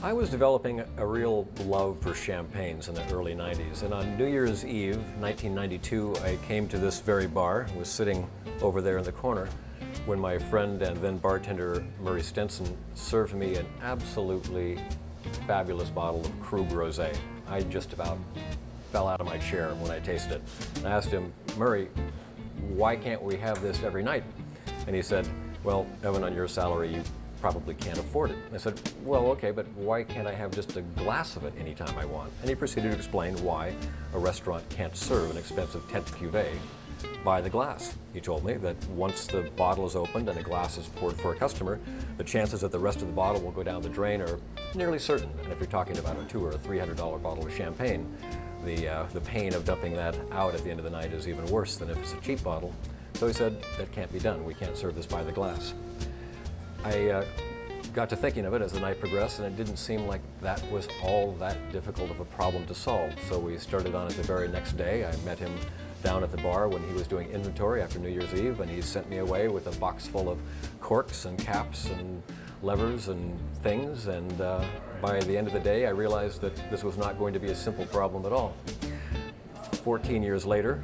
I was developing a real love for champagnes in the early 90s, and on New Year's Eve, 1992, I came to this very bar, was sitting over there in the corner, when my friend and then bartender Murray Stenson served me an absolutely fabulous bottle of Krug Rosé. I just about fell out of my chair when I tasted it. And I asked him, Murray, why can't we have this every night? And he said, well, Evan, on your salary, you probably can't afford it. And I said, well, okay, but why can't I have just a glass of it anytime I want? And he proceeded to explain why a restaurant can't serve an expensive 10th cuvee by the glass. He told me that once the bottle is opened and a glass is poured for a customer, the chances that the rest of the bottle will go down the drain are nearly certain. And if you're talking about a $200 or $300 bottle of champagne, the pain of dumping that out at the end of the night is even worse than if it's a cheap bottle. So he said, that can't be done. We can't serve this by the glass. I got to thinking of it as the night progressed, and it didn't seem like that was all that difficult of a problem to solve. So we started on it the very next day. I met him down at the bar when he was doing inventory after New Year's Eve, and he sent me away with a box full of corks and caps and levers and things. And by the end of the day, I realized that this was not going to be a simple problem at all. 14 years later,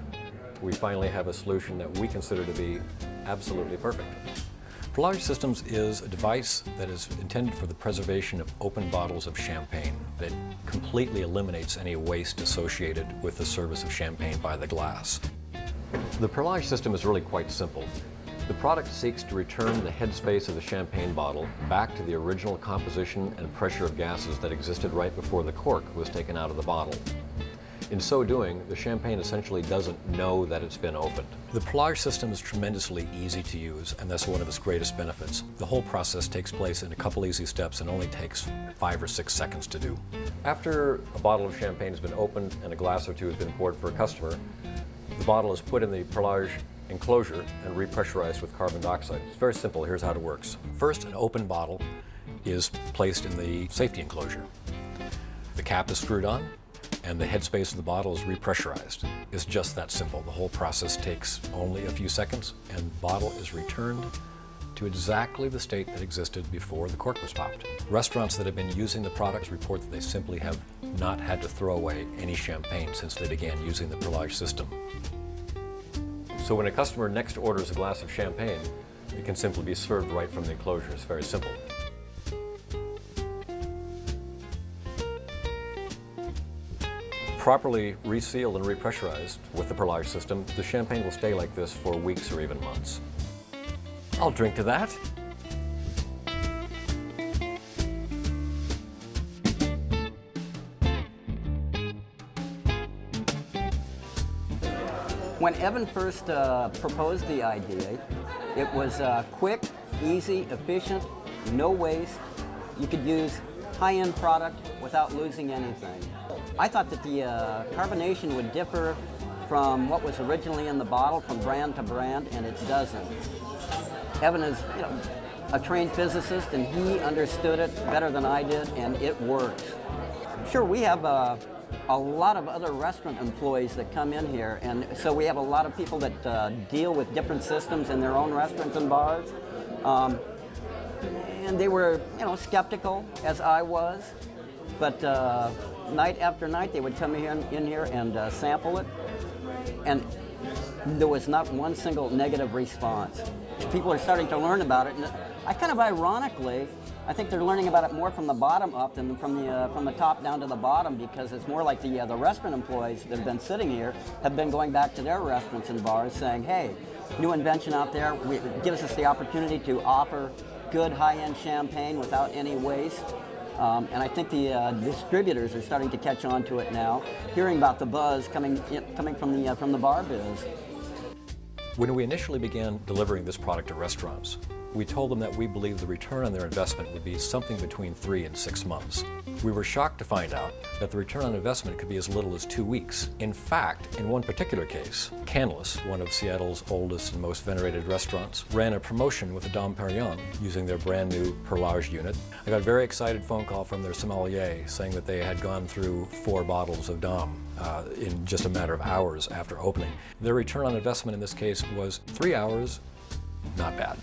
we finally have a solution that we consider to be absolutely perfect. Perlage Systems is a device that is intended for the preservation of open bottles of champagne. It completely eliminates any waste associated with the service of champagne by the glass. The Perlage system is really quite simple. The product seeks to return the headspace of the champagne bottle back to the original composition and pressure of gases that existed right before the cork was taken out of the bottle. In so doing, the champagne essentially doesn't know that it's been opened. The Perlage system is tremendously easy to use, and that's one of its greatest benefits. The whole process takes place in a couple easy steps and only takes 5 or 6 seconds to do. After a bottle of champagne has been opened and a glass or two has been poured for a customer, the bottle is put in the Perlage enclosure and repressurized with carbon dioxide. It's very simple. Here's how it works. First, an open bottle is placed in the safety enclosure. The cap is screwed on, and the headspace of the bottle is repressurized. It's just that simple. The whole process takes only a few seconds, and the bottle is returned to exactly the state that existed before the cork was popped. Restaurants that have been using the products report that they simply have not had to throw away any champagne since they began using the Perlage system. So when a customer next orders a glass of champagne, it can simply be served right from the enclosure. It's very simple. Properly resealed and repressurized with the Perlage system, the champagne will stay like this for weeks or even months. I'll drink to that. When Evan first proposed the idea, it was quick, easy, efficient, no waste. You could use high-end product without losing anything. I thought that the carbonation would differ from what was originally in the bottle from brand to brand, and it doesn't. Evan is, a trained physicist, and he understood it better than I did, and it works. Sure, we have a lot of other restaurant employees that come in here, and so we have a lot of people that deal with different systems in their own restaurants and bars. And they were, skeptical, as I was, but night after night they would come in here and sample it, and there was not one single negative response. People are starting to learn about it, and I kind of ironically, I think they're learning about it more from the bottom up than from the top down to the bottom, because it's more like the restaurant employees that have been sitting here have been going back to their restaurants and bars saying, hey, new invention out there, it gives us the opportunity to offer good high-end champagne without any waste. And I think the distributors are starting to catch on to it now, hearing about the buzz coming from the bar biz. When we initially began delivering this product to restaurants, We told them that we believed the return on their investment would be something between 3 and 6 months. We were shocked to find out that the return on investment could be as little as 2 weeks. In fact, in one particular case, Canlis, one of Seattle's oldest and most venerated restaurants, ran a promotion with the Dom Perignon using their brand new Perlage unit. I got a very excited phone call from their sommelier saying that they had gone through 4 bottles of Dom in just a matter of hours after opening. Their return on investment in this case was 3 hours, not bad.